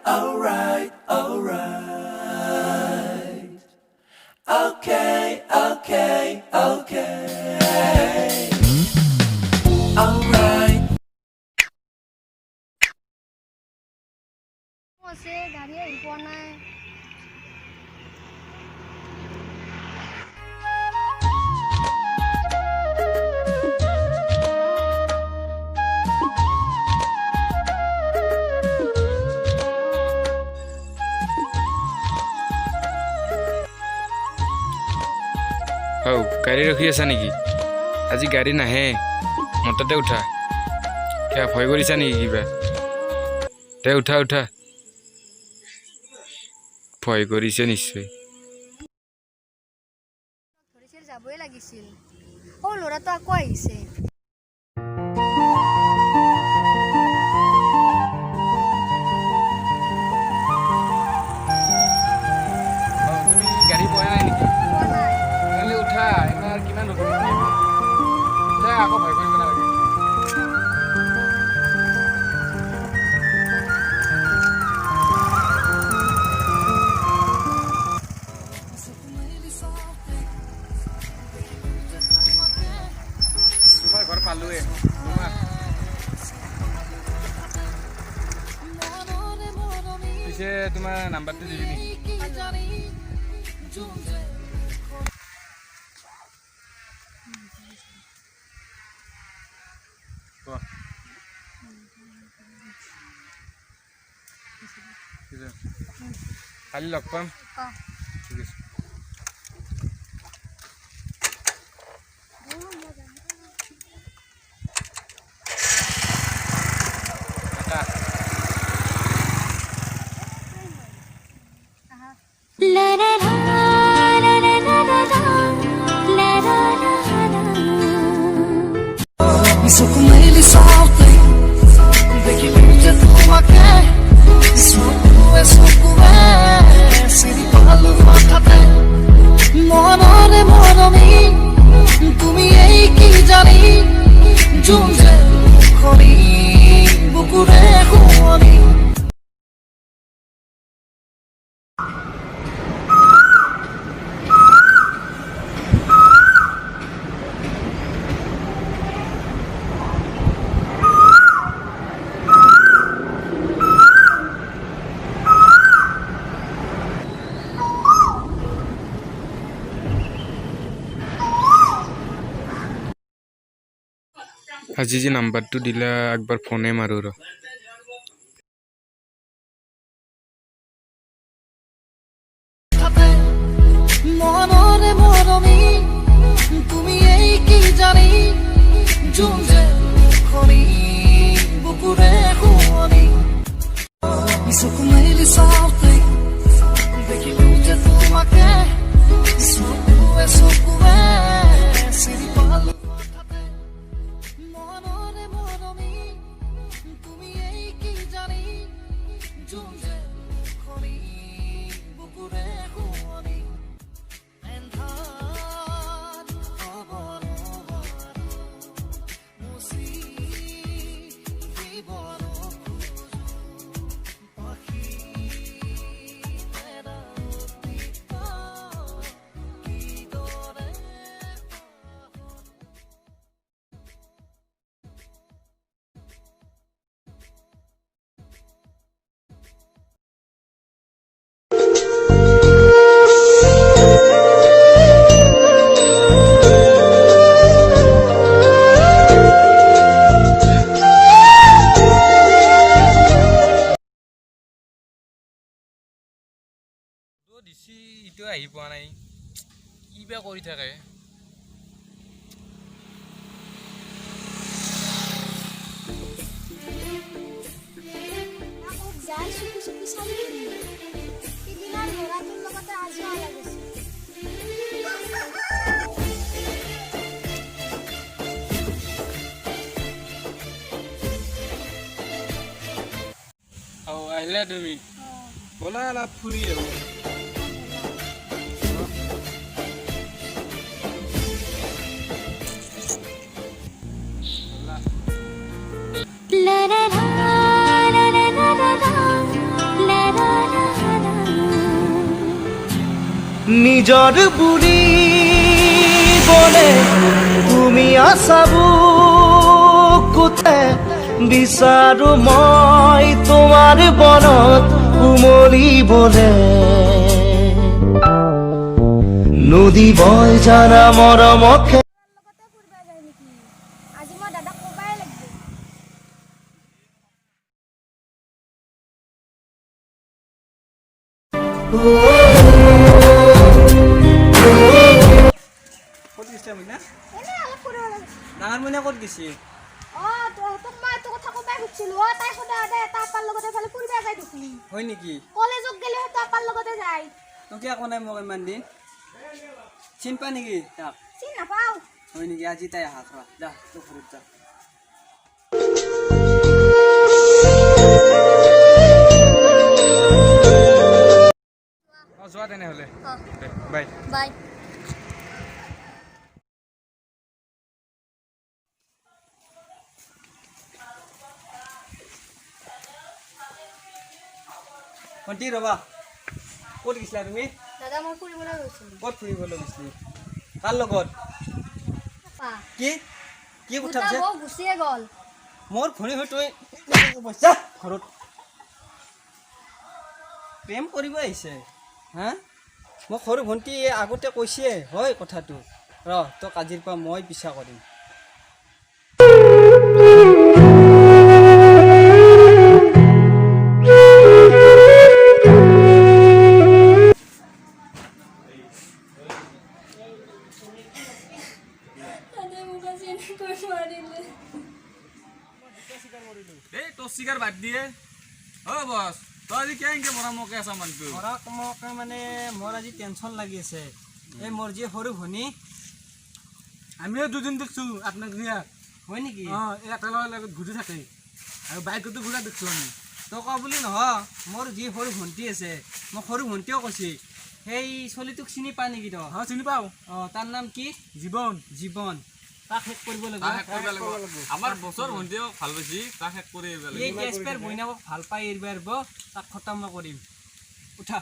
alright, alright. Okay, okay, okay. Alright. আছে গাড়ী আহি পোৱা নাই गाड़ी रखी आसा नेकी आज गाड़ी नाहे मतते उठा क्या भय करिसा नेकी किबा ते उठा उठा भय करिसे निश्चय ধৰিছিল যাবই লাগিছিল ও লৰাটো আকৌ আহিছে তুমি গাড়ী পোৱা নাই নেকি পোৱা নাই তেলে উঠা ইমান কিমান ৰখিব যা আকৌ ভয় কৰিব নালাগে তোমাৰ ঘৰ পালোৱে তোমাৰ পিছে তোমাৰ নাম্বাৰটো দিবি নেকি কালি লগ পাম ঠিক আছে La la la la la la la la la la Isso como ele solta Daqui veja tua cara Isso é só conversa Ele fala matate Monore moromi Tumi ei ki jani Junje khori Bukure khoni আজি যে নাম্বাৰটো দিলা একবাৰ ফোনে মাৰো ৰ Monore moromi Tumi ei ki jani Junje khoni Bukure khoni Isso como ele solta Daqui veja tua cara Isso é só conversa Ele fala Monore moromi Tumi ei ki jani Junje khoni Bukure khoni দিছি ইটো আহি পোৱা নাই কিবা কৰি থাকে আকৌ যাই চুপি চুপি চালি সিদিনা ল'ৰাটোৰ লগতে আজিও লাগিছে আহিলা তুমি বলা অলপ ফুৰি আহো La la la la la la la la নিজৰ বুৰি বলে তুমি আছা বুকুতে বিচাৰো মই তোমাৰ বনত উমলিবলে নদী বয় জানা মৰমকে লগতে ফুৰিব যায় নেকি আজি মই দাদাক ক'বাই লাগিব ক'ত গৈছিলা মইনা এনে অলপ ফুৰিব লাগে ডাঙৰ মইনা ক'ত গৈছে তোক মই এইটো কথা ক'বাই খুজিছিলো তাই সদায় সদায় এটা আপাৰ লগতে ফালে ফুৰিব যায় দেখোন হয় নেকি কলেজত গ'লে সেইটো আপাৰ লগতে যায় তোক কিয় কোৱা নাই মোক ইমান দিন চিন পা নেকি তাক চিনি নাপাওঁ হয় নেকি আজি তাই আহা খোৱা যা তোক ঘৰত যা যোৱা তেনেহ'লে বাই বাই ভণ্টি ৰ'বা ক'ত গৈছিলা তুমি দাদা মই ফুৰিবলৈ গৈছিলোঁ ক'ত ফুৰিবলৈ গৈছিলি কাৰ লগত কি কি কথা কৈছে গুচিয়ে গ'ল মোৰ ভৰি হৈ তই পইচা ঘৰত প্ৰেম কৰিব আহিছে হা মোক সৰু ভণ্টি আগতে কৈছে হয় কথাটো তোক আজিৰ পৰা মই পিছা কৰিম এই তোৰ চিগাৰ বাদ দিয়ে অ' বছ তই আজি কেনেকৈ মৰা মোকে আছা মানুহটো ঘৰত মোক মানে মোৰ আজি টেনশ্যন লাগি আছে এই মোৰ যি সৰু ভনী আমিও দুদিন দেখছো আপনাৰ ঘুৰিয়া হয় নেকি এই একেলগে লগত ঘূৰি থাকে আৰু বাইকতো ঘূৰা দেখছো আমি তই কোৱা বুলি নহয় মোৰ যি সৰু ভণ্টি আছে মোক সৰু ভণ্টিও কৈছে সেই চলিটোক চিনি পা নেকি তই চিনি পাওঁ তাৰ নাম কি জীৱন জীৱন তাক শেষ কৰিব আমাৰ বছৰ ভণ্টিও ভাল পাইছি তাক শেষ কৰি আহিব এই কেছপেৰ বইনাকক ভাল পাই এৰিব পাৰিব তাক খতম কৰিম উঠা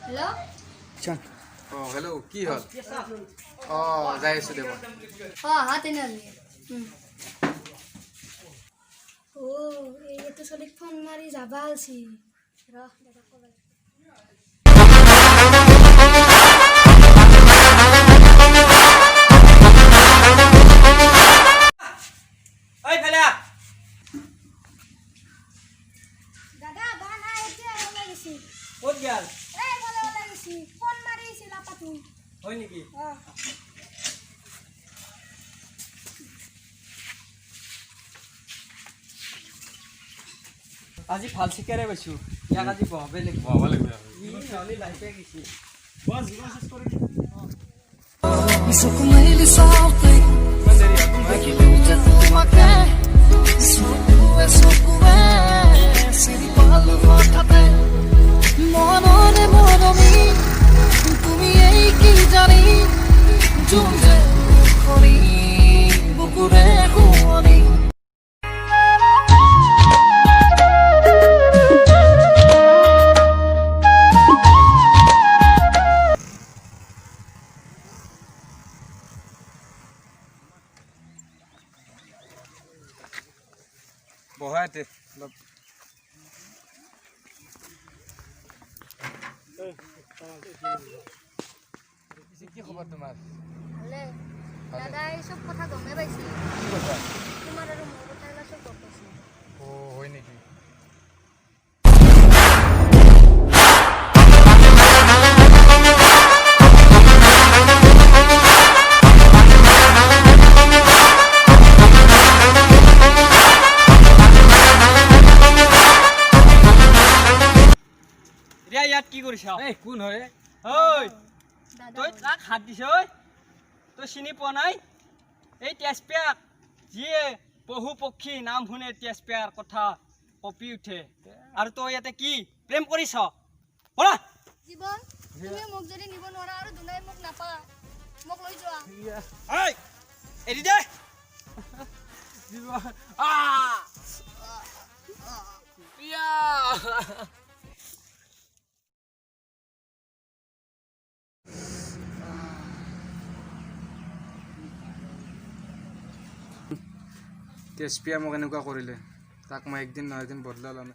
হেল্ল' অঁ হেল্ল' কি হ'ল অঁ যাই আছোঁ দে মই হা তেনেহ'লে এইটো চলিক ফোন মাৰি যাবা আছি ৰহ দাদাক ক'ব লাগিব ঐ ফেলা দাদা বা নাই এতিয়া ওলাই গৈছি ক'ত গেল এই বলে ওলাই গৈছি ফোন মাৰিছিল আপাটো হয় নেকি আজি ভাল চিকাৰে পাইছো ইয়াক আজি বহাবই লাগিব নহ'লে লাইফে গৈছে চকু মেলি চাওঁতে তোমাকে চকুৱে চিনি পালো হঠাতে মনৰে মৰমী তুমি এই কি জানি জুমে খনি বুকুৰে শুৱনি বহাতে কি খবৰ তোমাৰ ভালে দাদাই চব কথা গমে পাইছে তোমাৰ আৰু মোৰ কথা এলা চব গম পাইছে অঁ হয় নেকি ৰিয়া ইয়াত কি কৰিছ এই কোন হয় ঐ দাদা তই কাক হাত দিছ ঐ তই চিনি পোৱা নাই এই তেজপিয়াক যিয়ে পহু পক্ষী নাম শুনে তেজপিয়াৰ কথা কঁপি উঠে আৰু তই ইয়াতে কি প্ৰেম কৰিছ কৰা জীৱন তুমি মোক যদি নিব নোৱাৰা আৰু দুনাই মোক নাপা মোক লৈ যোৱা ঐ এৰি দে তেজপিয়া মোক এনেকুৱা কৰিলে তাক মই একদিন নহয় এদিন বদলা ল'ম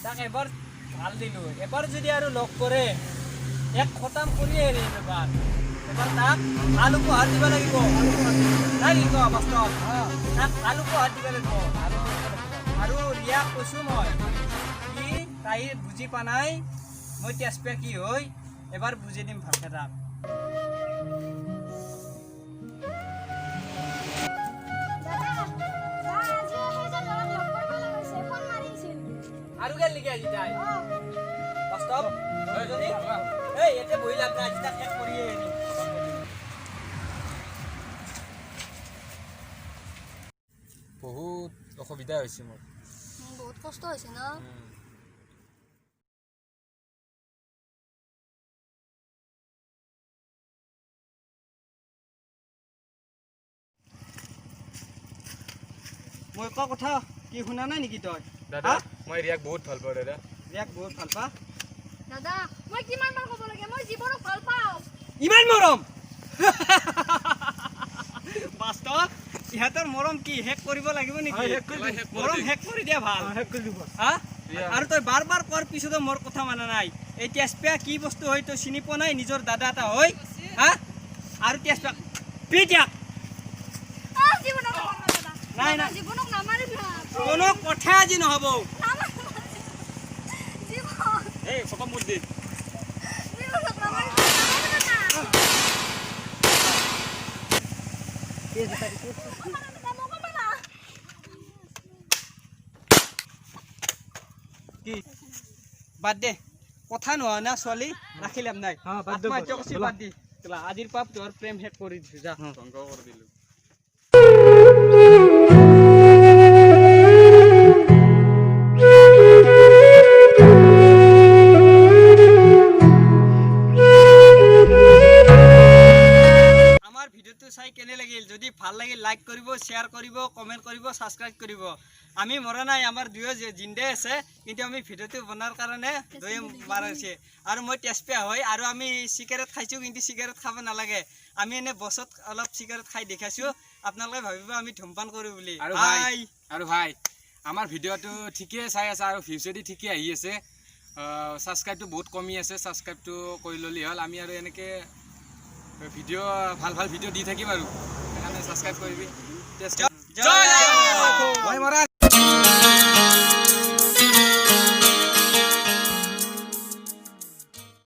তাক এবাৰ ভাল দিলোঁ এবাৰ যদি আৰু লগ কৰে এক খতাম কৰিয়ে এৰিম এবাৰ তাক আলু উপহাৰ দিব লাগিব নাই নেকি বাস্তৱ তাক আলু উপহাৰ দিব লাগিব আৰু ৰিয়াক কৈছোঁ মই কি তাই বুজি পা নাই মই তেজপিয়া কি হৈ এবাৰ বুজি দিম ভালকে তাক আৰু গেল নেকি আজি তাই বাস্তৱ এই ইয়াতে বহি লাগ নাই আজি তাক শেষ কৰিয়ে এৰিম বহুত অসুবিধা হৈছে মোৰ বহুত কষ্ট হৈছে ন মই কোৱা কথা কি শুনা নাই নেকি তই দাদা মই ৰিয়াক বহুত ভাল পাওঁ দাদা ৰিয়াক বহুত ভাল পা দাদা মই কিমান বাৰ ক'ব লাগে মই জীৱনক ভাল পাওঁ ইমান মৰম বাস্তৱ ইহঁতৰ মৰম কি শেষ কৰিব লাগিব নেকি মৰম শেষ কৰি দিয়া ভাল হা আৰু তই বাৰ বাৰ কোৱাৰ পিছতো মোৰ কথা মানা নাই এই তেজপিয়া কি বস্তু হয় তই চিনি পোৱা নাই নিজৰ দাদা এটা হয় হা আৰু তেজপিয়া পিটিয়াক জীৱনক দাদা নাই নাই জীৱনক নামাৰিবা কোনো কথা আজি নহ'ব জীৱন এই চকম মুঠ দি জীৱনক নামাৰিবা কি বাদ দে কথা নোহোৱা না ছোৱালী ৰাখি লাভ নাই আত্মহত্যা কৰিছি বাদ দি আজিৰ পৰা তোৰ প্ৰেম শেষ কৰি দিছো যা ধ্বংস কৰি দিলোঁ আমাৰ ভিডিঅ'টো চাই কেনে লাগিল যদি ভাল লাগিল লাইক কৰিব শ্বেয়াৰ কৰিব কমেণ্ট কৰিব ছাবস্ক্ৰাইব কৰিব আমি মৰা নাই আমাৰ দুয়ো জিন্দে আছে কিন্তু আমি ভিডিঅ'টো বনোৱাৰ কাৰণে দুয়ে মাৰিছে আৰু মই তেজপিয়া হয় আৰু আমি চিগাৰেট খাইছোঁ কিন্তু চিগাৰেট খাব নালাগে আমি এনে বছত অলপ চিগাৰেট খাই দেখাইছোঁ আপোনালোকে ভাবিব আমি ধূমপান কৰোঁ বুলি আৰু ভাই আমাৰ ভিডিঅ'টো ঠিকেই চাই আছে আৰু ভিউজেদি ঠিকেই আহি আছে ছাবস্ক্ৰাইবটো বহুত কমি আছে ছাবস্ক্ৰাইবটো কৰি ল'লেই হ'ল আমি আৰু এনেকৈ ভিডিঅ' ভাল ভাল ভিডিঅ' দি থাকিম আৰু সেইকাৰণে ছাবস্ক্ৰাইব কৰিবি জয় মই মৰা